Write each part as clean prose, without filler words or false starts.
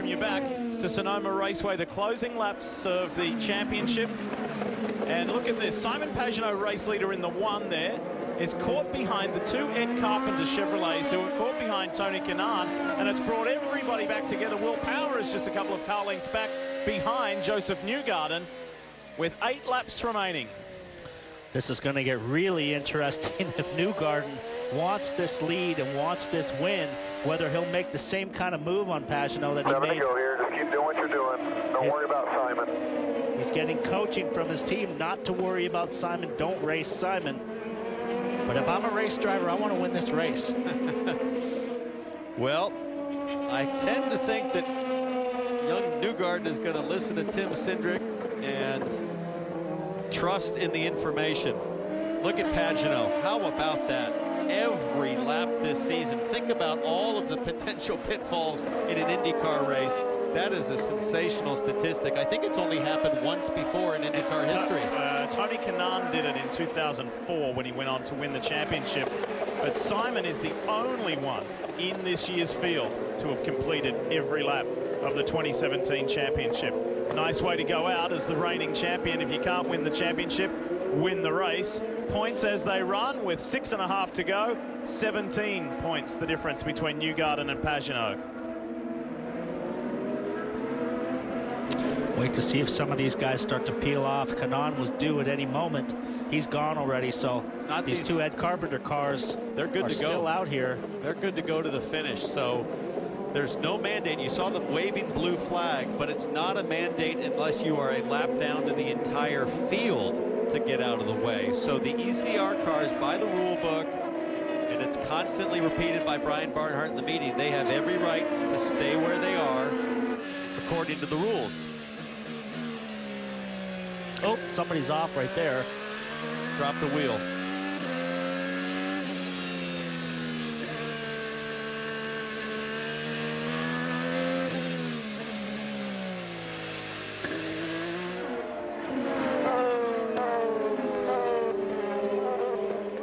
you back to Sonoma Raceway, the closing laps of the championship. And look at this, Simon Pagenaud, race leader in the 1 there, is caught behind the 2 Ed Carpenter Chevrolets who are caught behind Tony Kanaan, and it's brought everybody back together. Will Power is just a couple of car lengths back behind Joseph Newgarden with 8 laps remaining. This is going to get really interesting if Newgarden wants this lead and wants this win, whether he'll make the same kind of move on Pagenaud that he made. To go here. Just keep doing what you're doing. Don't worry about Simon. He's getting coaching from his team not to worry about Simon. Don't race Simon. But if I'm a race driver, I want to win this race. Well, I tend to think that young Newgarden is going to listen to Tim Cindric and trust in the information. Look at Pagenaud. How about that? Every lap this season. Think about all of the potential pitfalls in an IndyCar race. That is a sensational statistic. I think it's only happened once before in IndyCar history. Tony Kanaan did it in 2004 when he went on to win the championship. But Simon is the only one in this year's field to have completed every lap of the 2017 championship. Nice way to go out as the reigning champion. If you can't win the championship, win the race. Points as they run with 6.5 to go. 17 points the difference between Newgarden and Pagenaud. Wait to see if some of these guys start to peel off. Kanaan was due at any moment. He's gone already, so these 2 Ed Carpenter cars, they're good to go. Still out here. They're good to go to the finish. So there's no mandate. You saw the waving blue flag, but it's not a mandate unless you are a lap down to the entire field to get out of the way. So the ECR cars, by the rule book, and it's constantly repeated by Brian Barnhart in the meeting, they have every right to stay where they are according to the rules. Oh, somebody's off right there. Drop the wheel.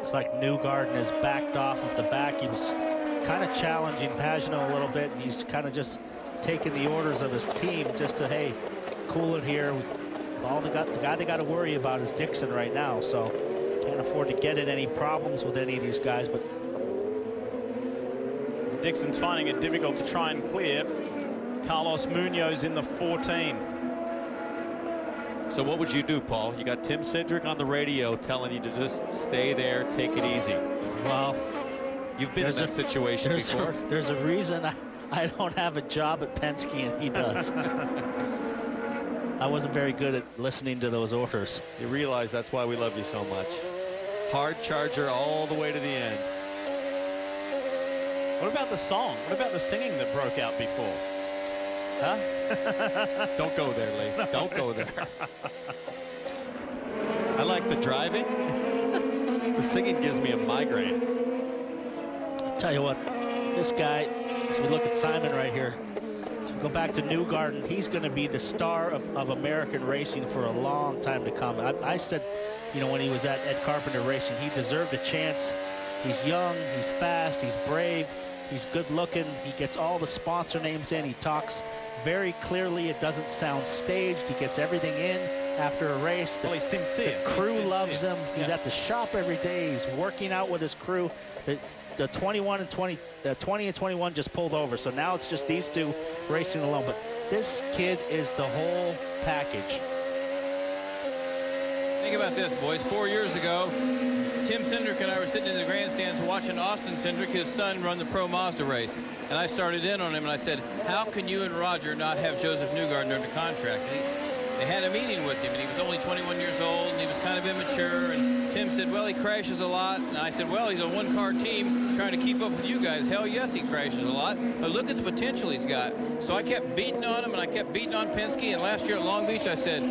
It's like Newgarden is backed off of the back. He was kind of challenging Pagenaud a little bit, and he's kind of just taking the orders of his team just to, hey, cool it here. The guy they got to worry about is Dixon right now, so can't afford to get in any problems with any of these guys. But Dixon's finding it difficult to try and clear. Carlos Munoz in the 14. So what would you do, Paul? You got Tim Cindric on the radio telling you to just stay there, take it easy. Well, you've been in that situation before. There's a reason I don't have a job at Penske and he does. I wasn't very good at listening to those orders. You realize that's why we love you so much. Hard charger all the way to the end. What about the song? What about the singing that broke out before? Huh? Don't go there, Lee. No. Don't go there. I like the driving. The singing gives me a migraine. I'll tell you what, this guy, as we look at Simon right here, go back to Newgarden, he's going to be the star of American racing for a long time to come. I said, you know, when he was at Ed Carpenter Racing, he deserved a chance. He's young, he's fast, he's brave, he's good looking, he gets all the sponsor names in, he talks very clearly, it doesn't sound staged, he gets everything in after a race. Well, he's sincere. The crew loves him. He's at the shop every day, he's working out with his crew. The 20 and 21 just pulled over, so now it's just these 2 racing alone. But this kid is the whole package. Think about this, boys. 4 years ago, Tim Cindric and I were sitting in the grandstands watching Austin Cindric, his son, run the Pro Mazda race. And I started in on him, and I said, how can you and Roger not have Joseph Newgarden under contract? They had a meeting with him, and he was only 21 years old, and he was kind of immature. And Tim said, well, he crashes a lot. And I said, well, he's a one-car team trying to keep up with you guys. Hell, yes, he crashes a lot. But look at the potential he's got. So I kept beating on him, and I kept beating on Penske. And last year at Long Beach, I said,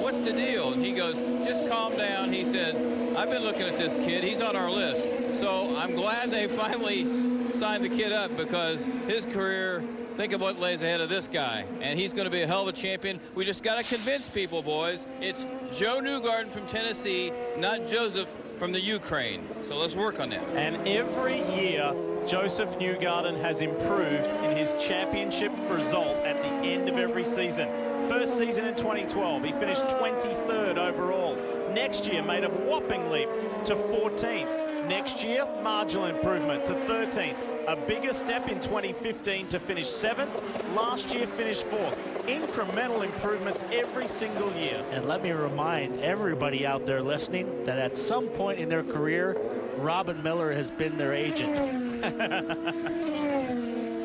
what's the deal? And he goes, just calm down. He said, I've been looking at this kid. He's on our list. So I'm glad they finally signed the kid up because his career, think of what lays ahead of this guy. And he's going to be a hell of a champion. We just got to convince people, boys. It's Joe Newgarden from Tennessee, not Joseph from the Ukraine. So let's work on that. And every year, Joseph Newgarden has improved in his championship result at the end of every season. First season in 2012, he finished 23rd overall. Next year, made a whopping leap to 14th. Next year, marginal improvement to 13th. A bigger step in 2015 to finish 7th. Last year, finished 4th. Incremental improvements every single year. And let me remind everybody out there listening that at some point in their career, Robin Miller has been their agent.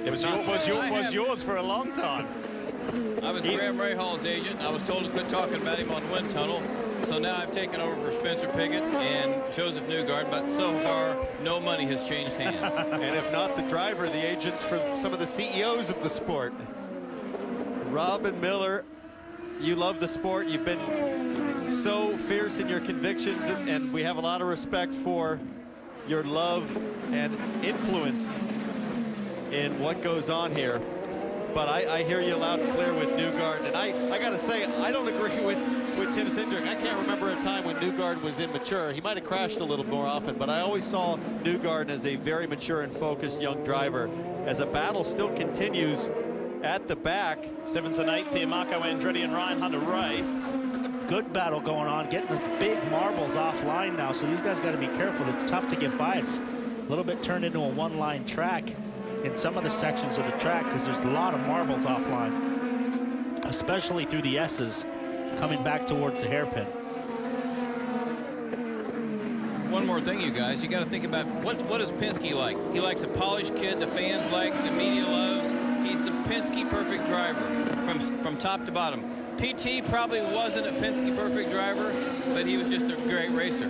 It was yours for a long time. I was Graham Rahall's agent. I was told to quit talking about him on Wind Tunnel. So now I've taken over for Spencer Pigot and Joseph Newgarden, but so far, no money has changed hands. And if not the driver, the agents for some of the CEOs of the sport. Robin Miller, you love the sport. You've been so fierce in your convictions, and we have a lot of respect for your love and influence in what goes on here. But I hear you loud and clear with Newgarden. And I got to say, I don't agree with Tim Cindric. I can't remember a time when Newgarden was immature. He might have crashed a little more often, but I always saw Newgarden as a very mature and focused young driver. As a battle still continues at the back. 7th and 8th here, Marco Andretti and Ryan Hunter-Ray. Good battle going on, getting the big marbles offline now, so these guys got to be careful. It's tough to get by. It's a little bit turned into a one-line track in some of the sections of the track because there's a lot of marbles offline, especially through the S's coming back towards the hairpin. One more thing, you guys, you got to think about what is Penske like? He likes a polished kid the fans like, the media loves. He's the Penske perfect driver from top to bottom. PT probably wasn't a Penske perfect driver, but he was just a great racer.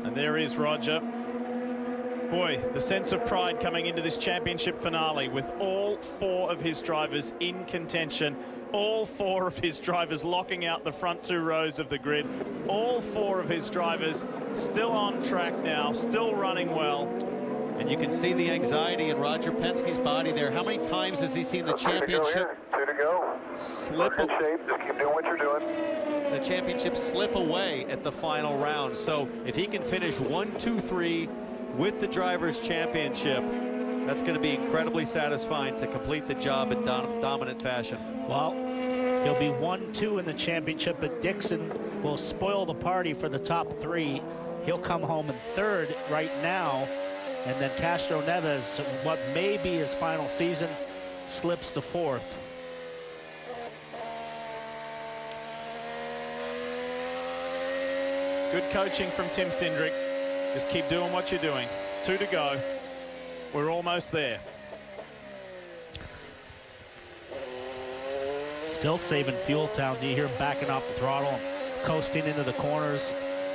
And there is Roger. Boy, the sense of pride coming into this championship finale with all 4 of his drivers in contention, all 4 of his drivers locking out the front 2 rows of the grid, all 4 of his drivers still on track now, still running well. And you can see the anxiety in Roger Penske's body there. How many times has he seen the championship slip? Good shape. Just keep doing what you're doing. The championship slip away at the final round. So if he can finish 1, 2, 3 with the Drivers' Championship, that's going to be incredibly satisfying to complete the job in dominant fashion. Well, he'll be 1-2 in the championship, but Dixon will spoil the party for the top 3. He'll come home in 3rd right now, and then Castro Neves, what may be his final season, slips to 4th. Good coaching from Tim Cindric. Just keep doing what you're doing. 2 to go. We're almost there. Still saving fuel town. Do you hear him backing off the throttle and coasting into the corners,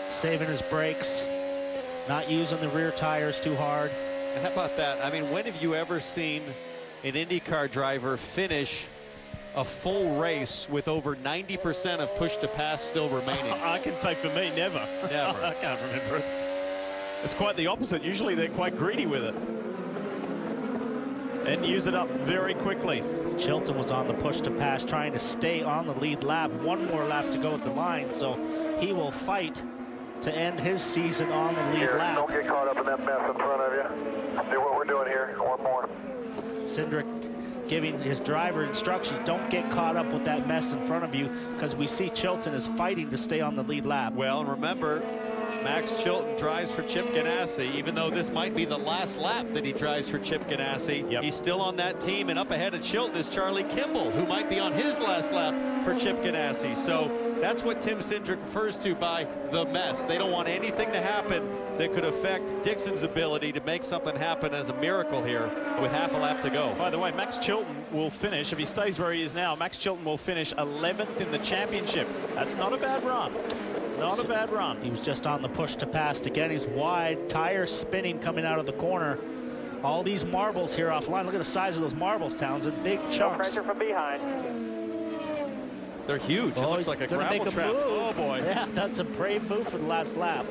saving his brakes, not using the rear tires too hard. And how about that? I mean, when have you ever seen an IndyCar driver finish a full race with over 90% of push to pass still remaining? I can say for me, never. Never. I can't remember it. It's quite the opposite. Usually they're quite greedy with it and use it up very quickly. Chilton was on the push to pass, trying to stay on the lead lap. 1 more lap to go at the line, so he will fight to end his season on the lead lap. Don't get caught up in that mess in front of you. Do what we're doing here. 1 more. Cindric giving his driver instructions, don't get caught up with that mess in front of you, because we see Chilton is fighting to stay on the lead lap. Well, and remember, Max Chilton drives for Chip Ganassi. Even though this might be the last lap that he drives for Chip Ganassi, he's still on that team, and up ahead of Chilton is Charlie Kimball, who might be on his last lap for Chip Ganassi. So that's what Tim Cindric refers to by the mess. They don't want anything to happen that could affect Dixon's ability to make something happen as a miracle here with half a lap to go. By the way, Max Chilton will finish, if he stays where he is now, Max Chilton will finish 11th in the championship. That's not a bad run. Not a bad run. He was just on the push to pass. Again, he's wide, tires spinning coming out of the corner. All these marbles here offline. Look at the size of those marbles, Townsend. Big chunks. No pressure from behind. They're huge. It looks like a gravel trap. Oh, boy. Yeah, that's a brave move for the last lap.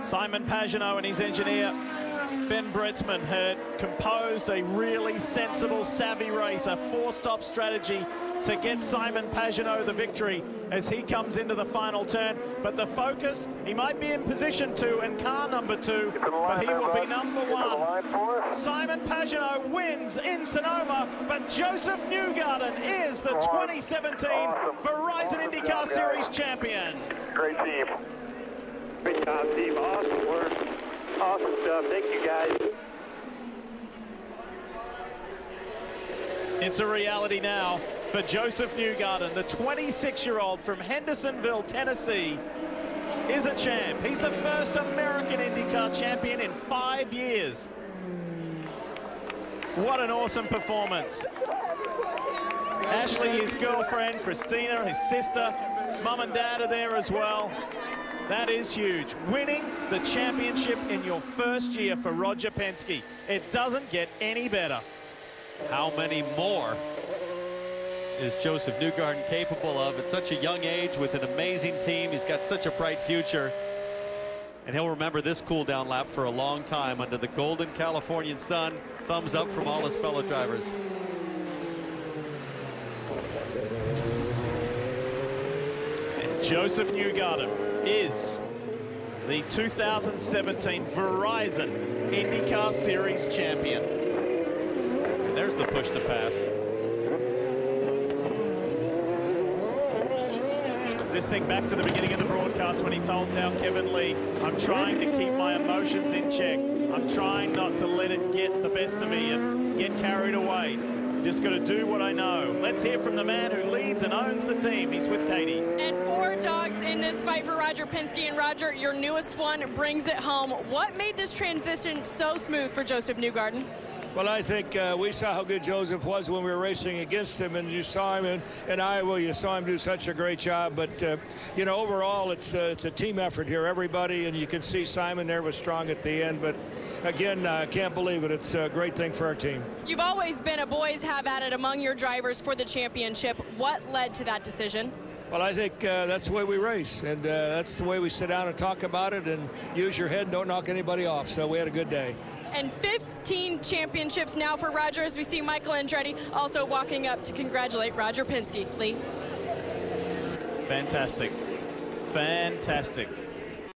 Simon Pagenaud and his engineer Ben Bretzman had composed a really sensible, savvy race, a 4-stop strategy to get Simon Pagenaud the victory as he comes into the final turn. But the focus, he might be in position 2 and car number 2, but he will be number 1. Simon Pagenaud wins in Sonoma, but Joseph Newgarden is the 2017 Verizon IndyCar Series champion. Great team. Great job, team. Awesome work. Awesome stuff. Thank you, guys. It's a reality now for Joseph Newgarden. The 26-year-old from Hendersonville, Tennessee, is a champ. He's the first American IndyCar champion in 5 years. What an awesome performance. Ashley, his girlfriend, Christina, his sister, mum and dad are there as well. That is huge. Winning the championship in your first year for Roger Penske. It doesn't get any better. How many more is Joseph Newgarden capable of at such a young age with an amazing team? He's got such a bright future. And he'll remember this cool-down lap for a long time under the golden Californian sun. Thumbs up from all his fellow drivers. And Joseph Newgarden is the 2017 Verizon IndyCar Series champion. And there's the push to pass. This thing back to the beginning of the broadcast when he told now Kevin Lee, I'm trying to keep my emotions in check. I'm trying not to let it get the best of me and get carried away. Just got to do what I know. Let's hear from the man who leads and owns the team. He's with Katie. And 4 dogs in this fight for Roger Penske. And Roger, your newest one brings it home. What made this transition so smooth for Joseph Newgarden? Well, I think we saw how good Joseph was when we were racing against him, and you saw him in Iowa. You saw him do such a great job. But, you know, overall, it's a team effort here. Everybody, and you can see Simon there was strong at the end. But, again, I can't believe it. It's a great thing for our team. You've always been a boys have at it among your drivers for the championship. What led to that decision? Well, I think that's the way we race, and that's the way we sit down and talk about it and use your head and don't knock anybody off. So we had a good day. And 15 championships now for Roger, as we see Michael Andretti also walking up to congratulate Roger Penske. Lee. Fantastic. Fantastic.